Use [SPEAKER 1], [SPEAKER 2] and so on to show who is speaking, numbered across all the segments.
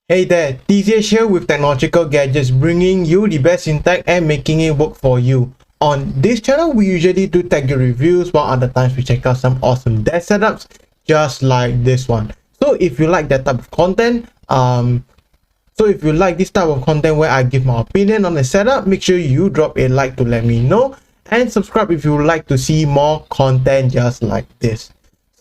[SPEAKER 1] Hey there, TCH here with Technological Gadgets, bringing you the best in tech and making it work for you. On this channel, we usually do tech reviews, while other times we check out some awesome desk setups, just like this one. So if you like that type of content, if you like this type of content where I give my opinion on the setup, make sure you drop a like to let me know, and subscribe if you would like to see more content just like this.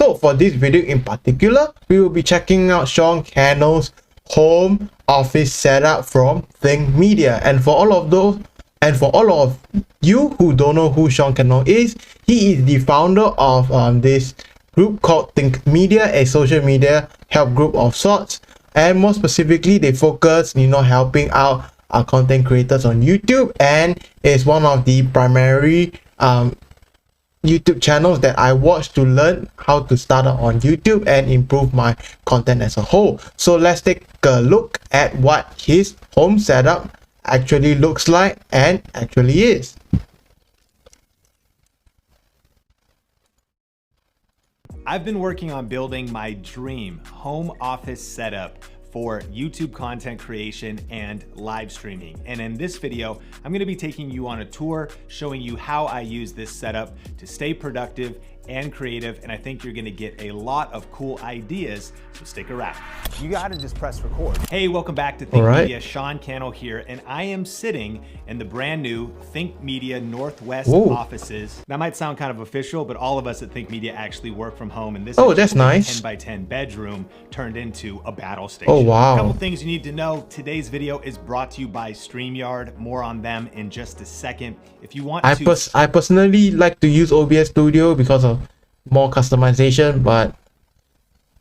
[SPEAKER 1] So for this video in particular, we will be checking out Sean Cannell's home office setup from Think Media. And for all of you who don't know who Sean Cannell is, he is the founder of this group called Think Media, a social media help group of sorts. And more specifically, they focus, helping out our content creators on YouTube, and is one of the primary YouTube channels that I watch to learn how to start out on YouTube and improve my content as a whole. So let's take a look at what his home setup actually looks like and actually is.
[SPEAKER 2] I've been working on building my dream home office setup for YouTube content creation and live streaming. And in this video, I'm gonna be taking you on a tour, showing you how I use this setup to stay productive and creative, and I think you're gonna get a lot of cool ideas, so stick around. You gotta just press record. Hey, welcome back to Think Media. Sean Cannell here, and I am sitting in the brand new Think Media Northwest offices. That might sound kind of official, but all of us at Think Media actually work from home, and this is
[SPEAKER 1] that's nice.
[SPEAKER 2] a 10 by 10 bedroom turned into a battle station.
[SPEAKER 1] Oh wow.
[SPEAKER 2] A couple things you need to know. Today's video is brought to you by StreamYard. More on them in just a second. If you want
[SPEAKER 1] I personally like to use OBS Studio because of more customization, but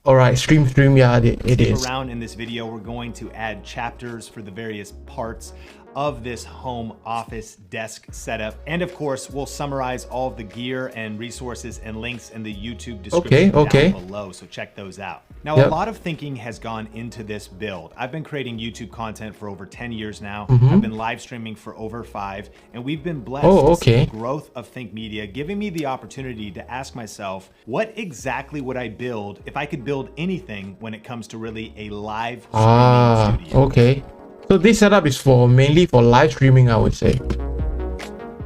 [SPEAKER 1] alright, StreamYard it is.
[SPEAKER 2] Around in this video, we're going to add chapters for the various parts of this home office desk setup, and of course we'll summarize all of the gear and resources and links in the YouTube description down below, so check those out. Now, a lot of thinking has gone into this build. I've been creating YouTube content for over 10 years now. I've been live streaming for over 5, and we've been blessed to see the growth of Think Media, giving me the opportunity to ask myself, what exactly would I build if I could build anything when it comes to really a live streaming studio?
[SPEAKER 1] So this setup is mainly for live streaming, I would say.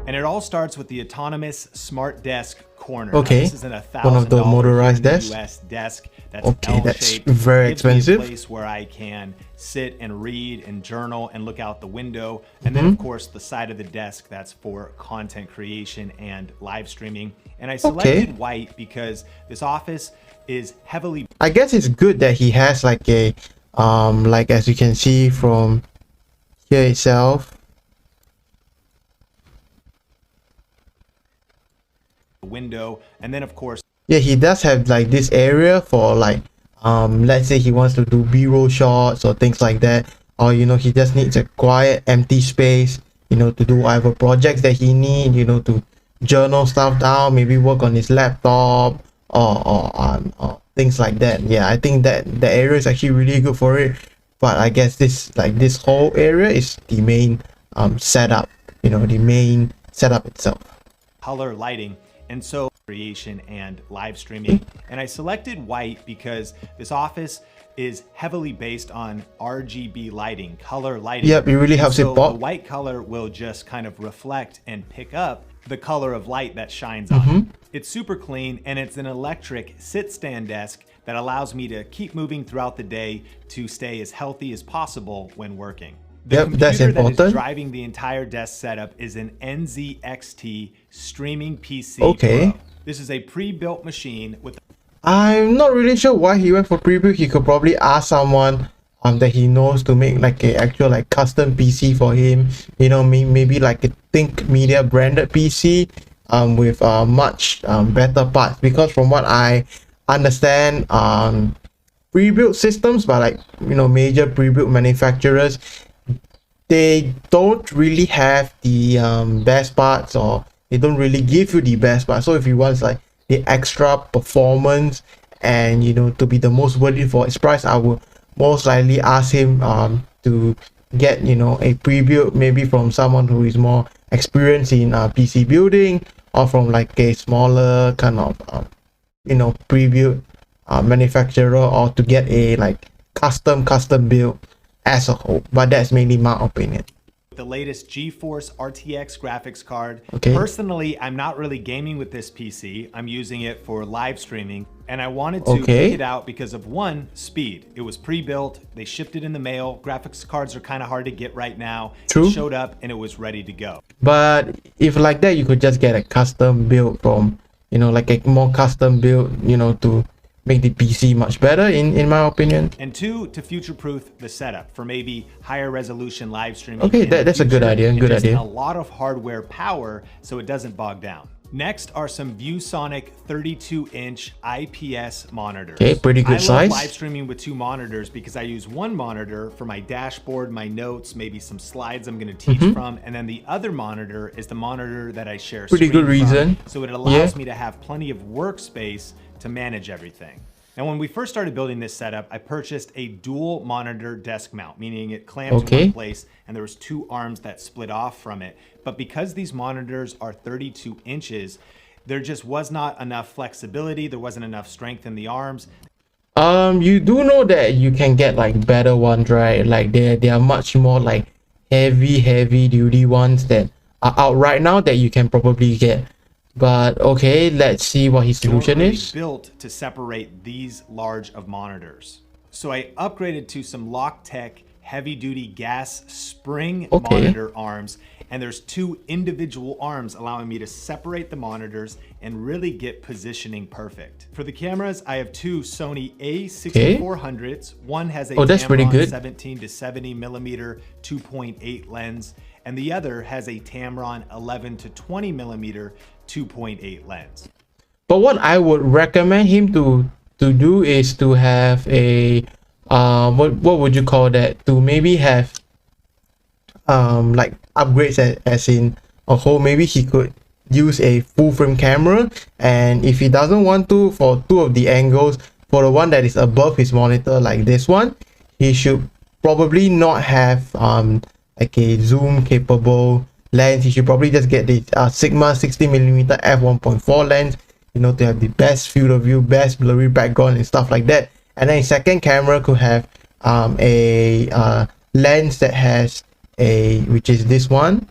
[SPEAKER 2] And it all starts with the autonomous smart desk corner.
[SPEAKER 1] Okay.
[SPEAKER 2] Now, this is an
[SPEAKER 1] one of the motorized desks.
[SPEAKER 2] US desk that's
[SPEAKER 1] that's very expensive.
[SPEAKER 2] A place where I can sit and read and journal and look out the window. And then of course the side of the desk that's for content creation and live streaming. And I selected white because this office is heavily,
[SPEAKER 1] I guess it's good that he has like a like as you can see from here itself,
[SPEAKER 2] the window, and then of course
[SPEAKER 1] he does have like this area for like let's say he wants to do b-roll shots or things like that, or he just needs a quiet empty space to do whatever projects that he need, to journal stuff down, maybe work on his laptop or things like that. I think that the area is actually really good for it, but I guess this whole area is the main setup, the main setup itself.
[SPEAKER 2] Color lighting, and so creation and live streaming. And I selected white because this office is heavily based on RGB lighting, color lighting.
[SPEAKER 1] Yep, it really helps it pop.
[SPEAKER 2] The white color will just kind of reflect and pick up the color of light that shines on it. It's super clean, and it's an electric sit-stand desk that allows me to keep moving throughout the day to stay as healthy as possible when working. The computer that is driving the entire desk setup is an NZXT streaming PC Pro. This is a pre-built machine with...
[SPEAKER 1] I'm not really sure why he went for pre-built. He could probably ask someone that he knows to make like a actual like custom PC for him, maybe like a Think Media branded PC with much better parts, because from what I understand, pre-built systems by like major pre-built manufacturers, they don't really have the best parts, or they don't really give you the best parts. So if you want like the extra performance and to be the most worth it for its price, I would most likely ask him to get a pre-built, maybe from someone who is more experienced in PC building, or from like a smaller kind of pre-built manufacturer, or to get a like custom build as a whole, but that's mainly my opinion.
[SPEAKER 2] The latest GeForce RTX graphics card.
[SPEAKER 1] Okay.
[SPEAKER 2] Personally, I'm not really gaming with this PC. I'm using it for live streaming, and I wanted to pick it out because of one, speed. It was pre-built, they shipped it in the mail. Graphics cards are kind of hard to get right now.
[SPEAKER 1] True.
[SPEAKER 2] It showed up and it was ready to go.
[SPEAKER 1] But if like that, you could just get a custom build from, you know, like a more custom build, you know, to make the PC much better in my opinion.
[SPEAKER 2] And two, to future-proof the setup for maybe higher resolution live streaming.
[SPEAKER 1] Okay, that's a good idea. Good idea.
[SPEAKER 2] A lot of hardware power so it doesn't bog down. Next are some Viewsonic 32-inch IPS monitors.
[SPEAKER 1] Okay, pretty good size.
[SPEAKER 2] I love live streaming with two monitors because I use one monitor for my dashboard, my notes, maybe some slides I'm going to teach from, and then the other monitor is the monitor that I share.
[SPEAKER 1] Pretty good reason.
[SPEAKER 2] So it allows me to have plenty of workspace to manage everything. Now, when we first started building this setup, I purchased a dual monitor desk mount, meaning it clamped in one place and there was two arms that split off from it. But because these monitors are 32 inches, there just was not enough flexibility. There wasn't enough strength in the arms.
[SPEAKER 1] You do know that you can get like better ones, right? Like they are much more like heavy duty ones that are out right now that you can probably get. But okay, let's see what his solution is.
[SPEAKER 2] Built to separate these large of monitors. So I upgraded to some Logitech heavy-duty gas spring monitor arms, and there's two individual arms allowing me to separate the monitors and really get positioning perfect. For the cameras, I have two Sony A6400s. One has a Tamron 17 to 70 millimeter 2.8 lens, and the other has a Tamron 11 to 20 millimeter 2.8 lens.
[SPEAKER 1] But what I would recommend him to do is to have a what would you call that, to maybe have like upgrades as in a whole. Maybe he could use a full frame camera, and if he doesn't want to, for two of the angles, for the one that is above his monitor like this one, he should probably not have like a zoom capable lens. You should probably just get the Sigma 60mm f1.4 lens, you know, to have the best field of view, best blurry background and stuff like that. And then second camera could have a lens that has which is this one,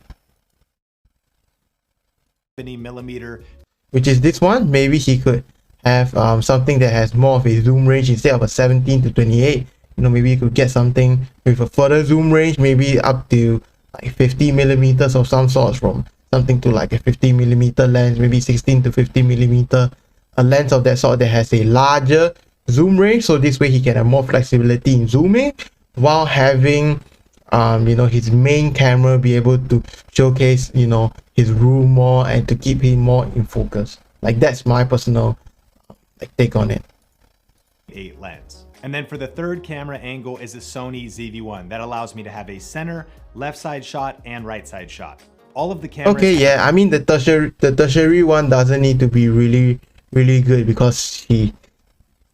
[SPEAKER 2] 70mm,
[SPEAKER 1] which is this one. Maybe he could have something that has more of a zoom range instead of a 17 to 28. You know, maybe you could get something with a further zoom range, maybe up to like 50mm of some sort, from something to like a 50mm lens, maybe 16 to 50mm, a lens of that sort that has a larger zoom range. So this way he can have more flexibility in zooming while having you know, his main camera be able to showcase, you know, his room more and to keep him more in focus. Like, that's my personal take on it.
[SPEAKER 2] 8 lens. And then for the third camera angle is a Sony ZV-1 that allows me to have a center, left side shot, and right side shot. All of the cameras.
[SPEAKER 1] Okay, yeah, I mean the tertiary one doesn't need to be really good because he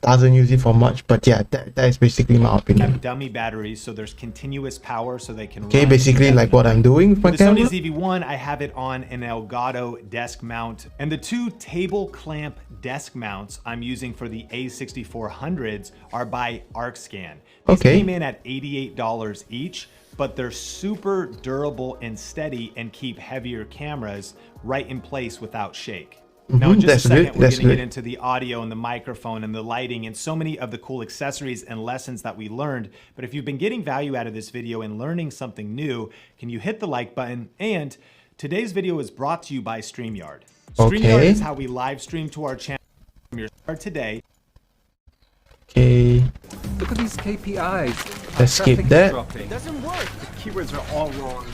[SPEAKER 1] doesn't use it for much. But yeah, that is basically my opinion.
[SPEAKER 2] Have dummy batteries, so there's continuous power, so they can.
[SPEAKER 1] Okay, basically like what I'm doing with my camera.
[SPEAKER 2] The Sony ZV-1, I have it on an Elgato desk mount, and the two table clamp desk mounts I'm using for the A6400s are by ArcScan. These came in at $88 each, but they're super durable and steady and keep heavier cameras right in place without shake. Now in just a second, we're going to get into the audio and the microphone and the lighting and so many of the cool accessories and lessons that we learned. But if you've been getting value out of this video and learning something new, can you hit the like button? And today's video is brought to you by StreamYard. StreamYard is how we live stream to our channel today.
[SPEAKER 1] Okay.
[SPEAKER 3] Look at these KPIs.
[SPEAKER 1] Let's skip that.
[SPEAKER 3] It doesn't work. The keywords are all wrong.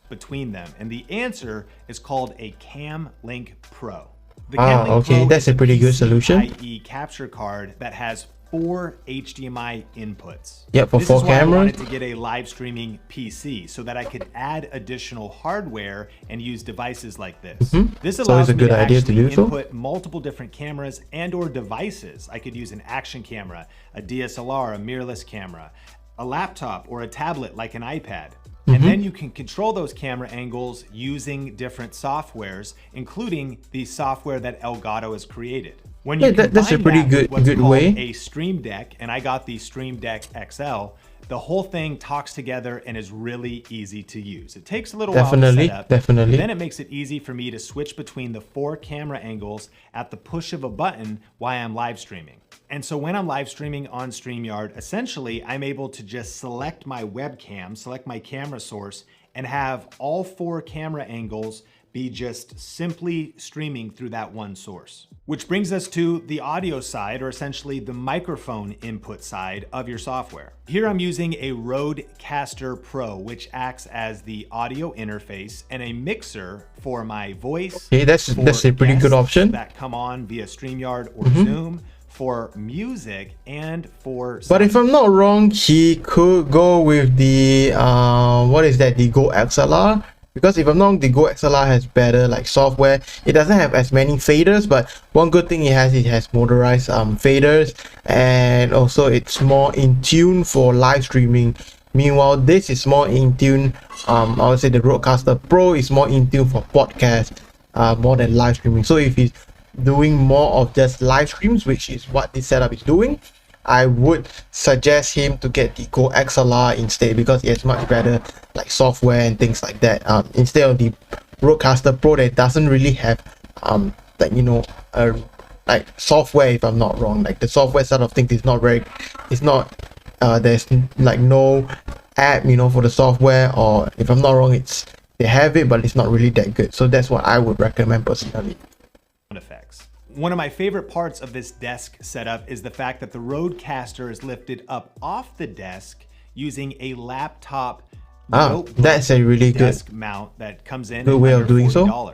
[SPEAKER 2] Between them, and the answer is called a Cam Link Pro. The
[SPEAKER 1] Cam Link Pro that's a pretty good solution.
[SPEAKER 2] PCIe capture card that has 4 HDMI inputs.
[SPEAKER 1] Yeah, for 4 cameras.
[SPEAKER 2] This is why I wanted to get a live streaming PC so that I could add additional hardware and use devices like this. This allows me to actually input multiple different cameras and/or devices. I could use an action camera, a DSLR, a mirrorless camera, a laptop, or a tablet like an iPad. And then you can control those camera angles using different softwares, including the software that Elgato has created. When you
[SPEAKER 1] that's a
[SPEAKER 2] combine
[SPEAKER 1] pretty
[SPEAKER 2] that with
[SPEAKER 1] good
[SPEAKER 2] what's called
[SPEAKER 1] way.
[SPEAKER 2] a Stream Deck, and I got the Stream Deck XL, the whole thing talks together and is really easy to use. It takes a little while to set up,
[SPEAKER 1] Definitely.
[SPEAKER 2] but then it makes it easy for me to switch between the 4 camera angles at the push of a button while I'm live streaming. And so when I'm live streaming on StreamYard, essentially I'm able to just select my webcam, select my camera source, and have all 4 camera angles be just simply streaming through that one source. Which brings us to the audio side, or essentially the microphone input side of your software. Here I'm using a Rodecaster Pro, which acts as the audio interface and a mixer for my voice.
[SPEAKER 1] Okay, that's a pretty good option.
[SPEAKER 2] That come on via StreamYard or Zoom, for music, and for sound.
[SPEAKER 1] But if I'm not wrong, he could go with the what is that, the Go XLR, because if I'm not wrong, the Go XLR has better like software. It doesn't have as many faders, but one good thing it has motorized faders, and also it's more in tune for live streaming. Meanwhile, this is more in tune, I would say the Rodecaster Pro is more in tune for podcast more than live streaming. So if he's doing more of just live streams, which is what this setup is doing, I would suggest him to get the Go XLR instead, because it has much better like software and things like that, instead of the Rodecaster Pro that doesn't really have like, you know, like software. If I'm not wrong, like the software side of things is not very, it's not there's like no app, you know, for the software, or if I'm not wrong, it's they have it but it's not really that good. So that's what I would recommend personally.
[SPEAKER 2] Effects. One of my favorite parts of this desk setup is the fact that the Rodecaster is lifted up off the desk using a laptop
[SPEAKER 1] that's a really good
[SPEAKER 2] desk mount that comes in
[SPEAKER 1] way of doing so.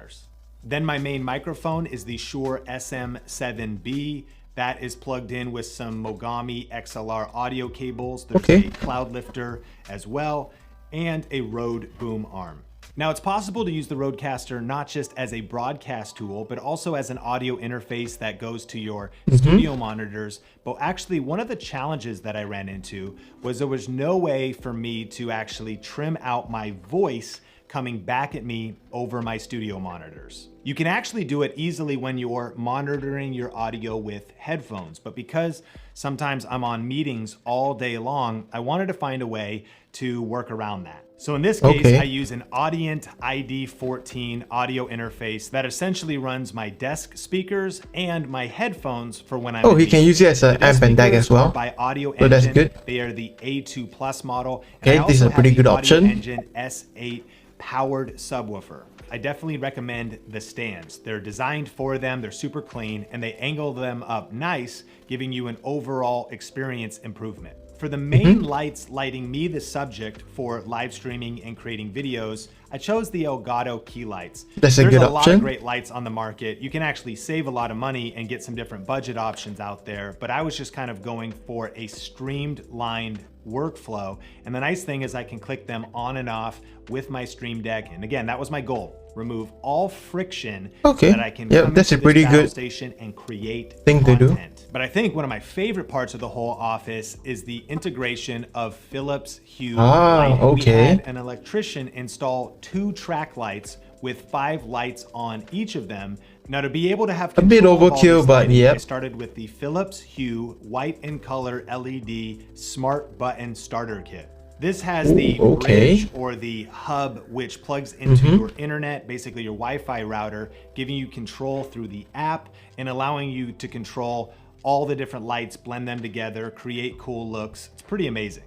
[SPEAKER 2] Then my main microphone is the Shure SM7B that is plugged in with some Mogami XLR audio cables. There's a cloud lifter as well, and a Rode boom arm. Now, it's possible to use the Rodecaster not just as a broadcast tool, but also as an audio interface that goes to your studio monitors. But actually, one of the challenges that I ran into was there was no way for me to actually trim out my voice coming back at me over my studio monitors. You can actually do it easily when you're monitoring your audio with headphones, but because sometimes I'm on meetings all day long, I wanted to find a way to work around that. So in this case, I use an Audient ID14 audio interface that essentially runs my desk speakers and my headphones for when I'm
[SPEAKER 1] he can use it as an amp and DAC as well.
[SPEAKER 2] By Audio
[SPEAKER 1] So that's good.
[SPEAKER 2] They are the A2 Plus model.
[SPEAKER 1] Okay, this is a pretty good option.
[SPEAKER 2] Engine S8 powered subwoofer. I definitely recommend the stands. They're designed for them, they're super clean, and they angle them up nice, giving you an overall experience improvement. For the main lights lighting me, the subject, for live streaming and creating videos, I chose the Elgato key lights.
[SPEAKER 1] That's a good option.
[SPEAKER 2] There's a lot of great lights on the market. You can actually save a lot of money and get some different budget options out there, but I was just kind of going for a streamlined workflow. And the nice thing is I can click them on and off with my Stream Deck. And again, that was my goal. Remove all friction so that I can come
[SPEAKER 1] that's a
[SPEAKER 2] into
[SPEAKER 1] pretty
[SPEAKER 2] this
[SPEAKER 1] good
[SPEAKER 2] station and create
[SPEAKER 1] thing
[SPEAKER 2] content.
[SPEAKER 1] to do.
[SPEAKER 2] But I think one of my favorite parts of the whole office is the integration of Philips Hue
[SPEAKER 1] lighting.
[SPEAKER 2] We had an electrician install 2 track lights with 5 lights on each of them. Now, to be able to have
[SPEAKER 1] a bit overkill, but
[SPEAKER 2] I started with the Philips Hue white in color LED smart button starter kit. This has the bridge or the hub, which plugs into your internet, basically your Wi-Fi router, giving you control through the app and allowing you to control all the different lights, blend them together, create cool looks. It's pretty amazing.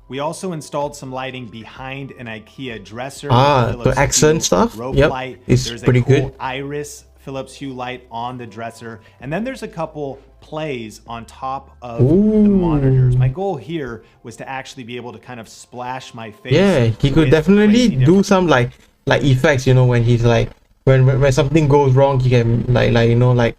[SPEAKER 2] We also installed some lighting behind an IKEA dresser.
[SPEAKER 1] The accent stuff.
[SPEAKER 2] Light.
[SPEAKER 1] It's
[SPEAKER 2] There's
[SPEAKER 1] pretty
[SPEAKER 2] a cool
[SPEAKER 1] good.
[SPEAKER 2] Iris Philips Hue light on the dresser. And then there's a couple plays on top of the monitors. My goal here was to actually be able to kind of splash my face.
[SPEAKER 1] Yeah, he could definitely do some like effects, you know, when he's like when something goes wrong, he can like you know, like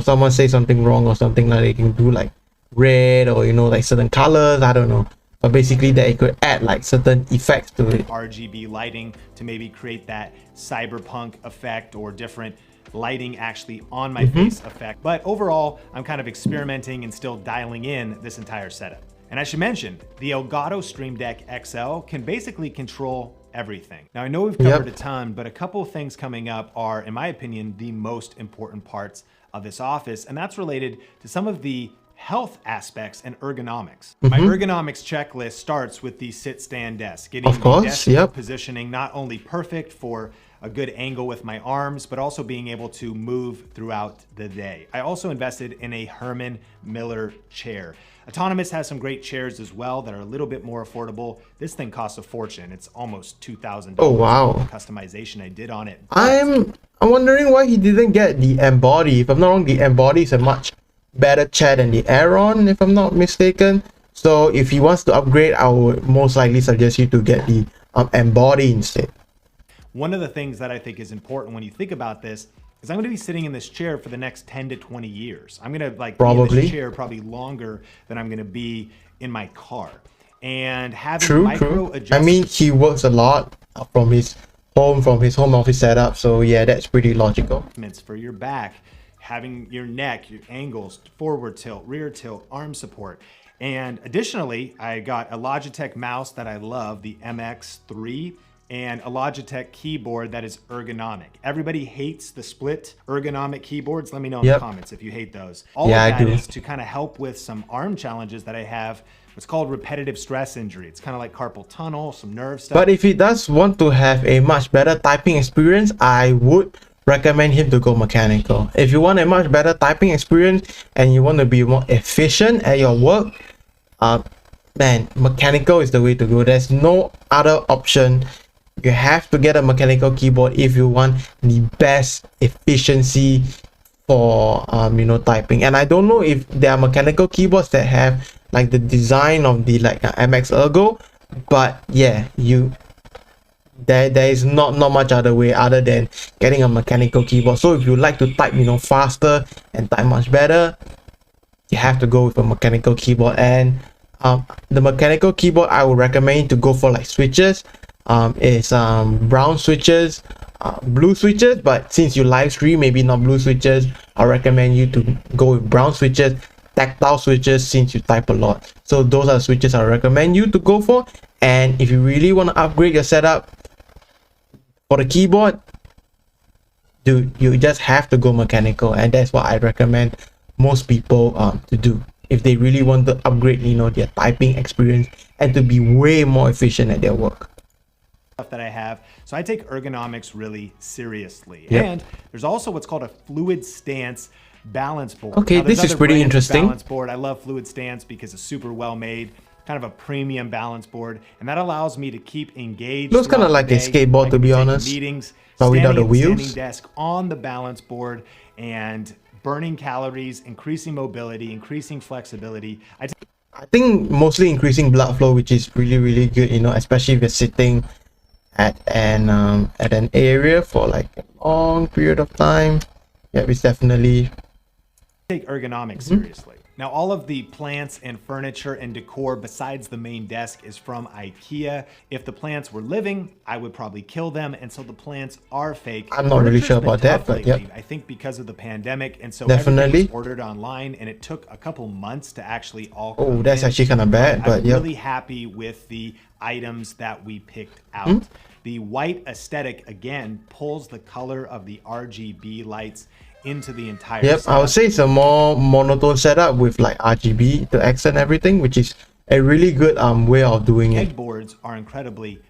[SPEAKER 1] someone say something wrong or something, like they can do like red or, you know, like certain colors, I don't know. But basically that it could add like certain effects to it.
[SPEAKER 2] RGB lighting to maybe create that cyberpunk effect or different lighting actually on my face effect. But overall, I'm kind of experimenting and still dialing in this entire setup. And I should mention, the Elgato Stream Deck XL can basically control everything. Now I know we've covered a ton, but a couple of things coming up are, in my opinion, the most important parts of this office, and that's related to some of the health aspects and ergonomics. My ergonomics checklist starts with the sit-stand desk, getting the desk positioning not only perfect for a good angle with my arms, but also being able to move throughout the day. I also invested in a Herman Miller chair. Autonomous has some great chairs as well that are a little bit more affordable. This thing costs a fortune. It's almost $2,000.
[SPEAKER 1] Oh wow!
[SPEAKER 2] For the customization I did on it.
[SPEAKER 1] I'm wondering why he didn't get the Embody. If I'm not wrong, the Embody is a much better chair than the Aeron, if I'm not mistaken. So if he wants to upgrade, I would most likely suggest you to get the Embody instead.
[SPEAKER 2] One of the things that I think is important when you think about this is I'm going to be sitting in this chair for the next 10 to 20 years. I'm going to be in this chair probably longer than I'm going to be in my car. And having micro adjustments.
[SPEAKER 1] I mean, he works a lot from his home office setup. So yeah, that's pretty logical.
[SPEAKER 2] For your back, having your neck, your angles, forward tilt, rear tilt, arm support. And additionally, I got a Logitech mouse that I love, the MX3. And a Logitech keyboard that is ergonomic. Everybody hates the split ergonomic keyboards. Let me know in the comments if you hate those. All of that is to kind of help with some arm challenges that I have. It's called repetitive stress injury. It's kind of like carpal tunnel, some nerve stuff.
[SPEAKER 1] But if he does want to have a much better typing experience, I would recommend him to go mechanical. If you want a much better typing experience and you want to be more efficient at your work, man, mechanical is the way to go. There's no other option. You have to get a mechanical keyboard if you want the best efficiency for typing. And I don't know if there are mechanical keyboards that have like the design of the MX Ergo, but yeah, there is not much other way other than getting a mechanical keyboard. So if you like to type faster and type much better, you have to go with a mechanical keyboard. And the mechanical keyboard I would recommend to go for like switches. Is brown switches, blue switches, but since you live stream, maybe not blue switches. I recommend you to go with brown switches, tactile switches, since you type a lot. So those are the switches I recommend you to go for. And if you really want to upgrade your setup for the keyboard, dude, you just have to go mechanical, and that's what I recommend most people to do if they really want to upgrade their typing experience and to be way more efficient at their work.
[SPEAKER 2] That I have. So I take ergonomics really seriously. And there's also what's called a fluid stance balance board.
[SPEAKER 1] Okay, this is pretty interesting.
[SPEAKER 2] Balance board. I love fluid stance because it's super well made, kind of a premium balance board, and that allows me to keep engaged.
[SPEAKER 1] Looks kind of like a skateboard, to be honest,
[SPEAKER 2] meetings,
[SPEAKER 1] but without the wheels.
[SPEAKER 2] Standing desk on the balance board and burning calories, increasing mobility, increasing flexibility. I
[SPEAKER 1] think mostly increasing blood flow, which is really good, especially if you're sitting at an area for like a long period of time. Yeah, it's definitely
[SPEAKER 2] take ergonomics seriously. Now, all of the plants and furniture and decor besides the main desk is from IKEA. If the plants were living, I would probably kill them, and so the plants are fake.
[SPEAKER 1] I'm not really sure about that, but yeah.
[SPEAKER 2] I think because of the pandemic, and so
[SPEAKER 1] definitely
[SPEAKER 2] everything was ordered online, and it took a couple months to actually all come
[SPEAKER 1] that's
[SPEAKER 2] in.
[SPEAKER 1] actually kind of bad, but
[SPEAKER 2] I'm really happy with the items that we picked out. The white aesthetic, again, pulls the color of the RGB lights into the entire setup.
[SPEAKER 1] I would say it's a more monotone setup with like RGB to accent everything, which is a really good way of doing it.
[SPEAKER 2] Headboards are incredibly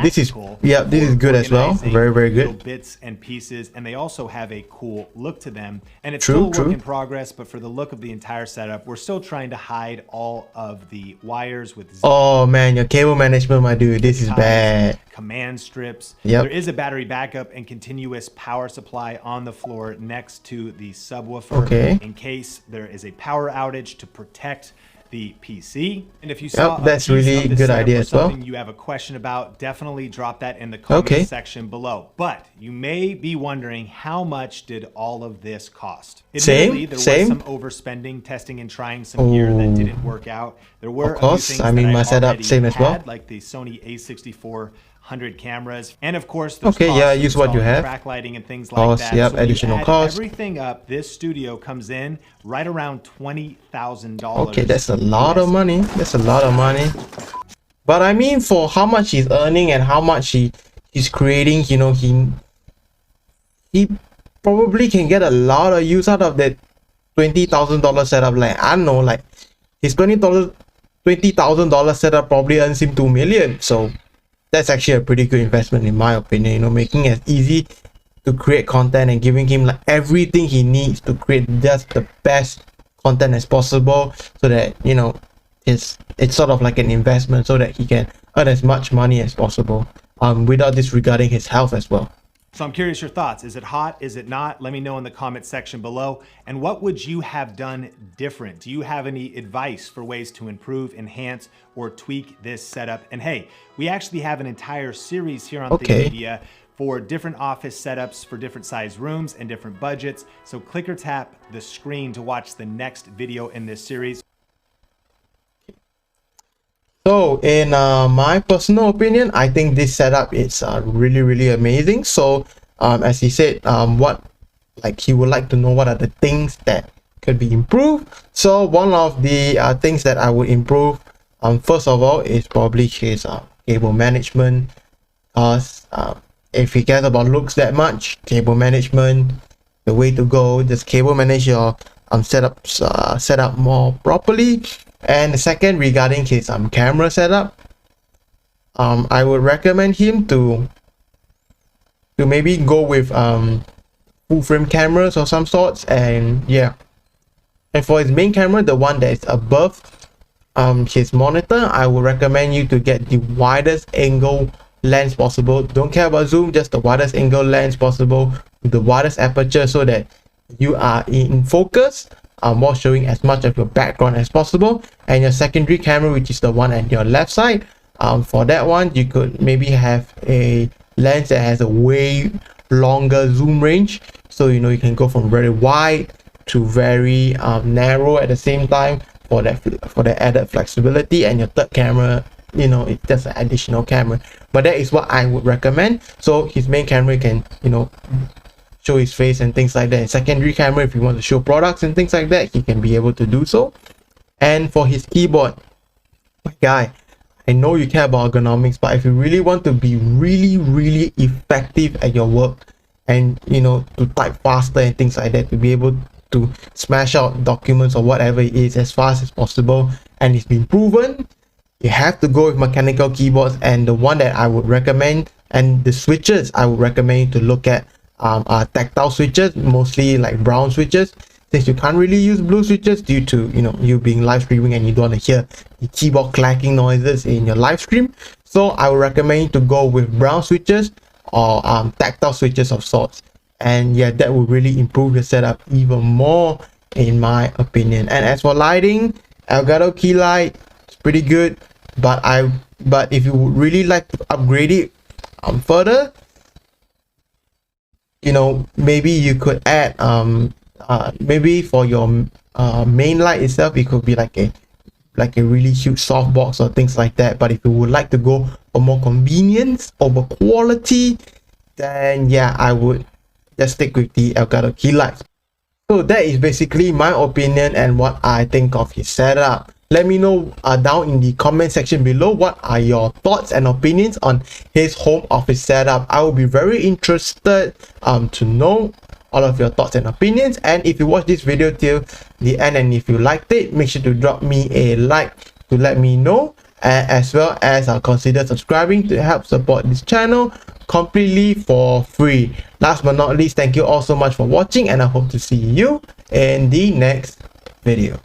[SPEAKER 1] this is good as well. Very good.
[SPEAKER 2] Little bits and pieces, and they also have a cool look to them. And it's still a work in progress, but for the look of the entire setup, we're still trying to hide all of the wires with
[SPEAKER 1] oh man, your cable management, my dude, this is bad.
[SPEAKER 2] Command strips. There is a battery backup and continuous power supply on the floor next to the subwoofer in case there is a power outage to protect the PC. And if you saw
[SPEAKER 1] that's really a good idea as well.
[SPEAKER 2] You have a question about, definitely drop that in the comment section below. But you may be wondering, how much did all of this cost? Admittedly, there was some overspending, testing and trying some gear that didn't work out. There were
[SPEAKER 1] of course,
[SPEAKER 2] a few things
[SPEAKER 1] my setup same as well,
[SPEAKER 2] like the Sony A6400 cameras, and of course
[SPEAKER 1] use what you have,
[SPEAKER 2] track lighting and things like that. So
[SPEAKER 1] additional costs.
[SPEAKER 2] Everything up, this studio comes in right around $20,000.
[SPEAKER 1] Okay, that's a lot of money. But I mean, for how much he's earning and how much he's creating, you know, he probably can get a lot of use out of that $20,000 setup. Like, I don't know, like his $20,000 setup probably earns him 2 million. So that's actually a pretty good investment in my opinion, you know, making it easy to create content and giving him like everything he needs to create just the best content as possible, so that, you know, it's sort of like an investment so that he can earn as much money as possible without disregarding his health as well.
[SPEAKER 2] So I'm curious your thoughts. Is it hot? Is it not? Let me know in the comment section below. And what would you have done different? Do you have any advice for ways to improve, enhance, or tweak this setup? And hey, we actually have an entire series here on Think Media for different office setups for different size rooms and different budgets. So click or tap the screen to watch the next video in this series.
[SPEAKER 1] So in my personal opinion, I think this setup is really amazing. So as he said, what like he would like to know what are the things that could be improved. So one of the things that I would improve, first of all, is probably his cable management. Because if he cares about looks that much, cable management, the way to go. Just cable manage your setup more properly. And the second, regarding his camera setup, I would recommend him to maybe go with full frame cameras or some sorts. And yeah, and for his main camera, the one that is above his monitor, I would recommend you to get the widest angle lens possible. Don't care about zoom, just the widest angle lens possible with the widest aperture, so that you are in focus while showing as much of your background as possible. And your secondary camera, which is the one at your left side, for that one you could maybe have a lens that has a way longer zoom range, so you know you can go from very wide to very narrow at the same time, for the added flexibility. And your third camera, you know, it's just an additional camera, but that is what I would recommend. So his main camera can, you know, show his face and things like that. And secondary camera, if you want to show products and things like that, he can be able to do so. And for his keyboard, my guy, I know you care about ergonomics, but if you really want to be really effective at your work, and you know, to type faster and things like that, to be able to smash out documents or whatever it is as fast as possible, and it's been proven, you have to go with mechanical keyboards. And the one that I would recommend, and the switches I would recommend you to look at, are tactile switches, mostly like brown switches, since you can't really use blue switches due to, you know, you being live streaming and you don't want to hear the keyboard clacking noises in your live stream. So I would recommend you to go with brown switches or tactile switches of sorts. And yeah, that will really improve the setup even more, in my opinion. And as for lighting, Elgato key light is pretty good, but if you would really like to upgrade it further, you know, maybe you could add maybe for your main light itself, it could be like a really huge softbox or things like that. But if you would like to go for more convenience over quality, then yeah, I would just stick with the Elgato key lights. So that is basically my opinion and what I think of his setup. Let me know down in the comment section below, what are your thoughts and opinions on his home office setup. I will be very interested to know all of your thoughts and opinions. And if you watch this video till the end, and if you liked it, make sure to drop me a like to let me know, as well as consider subscribing to help support this channel completely for free. Last but not least, thank you all so much for watching, and I hope to see you in the next video.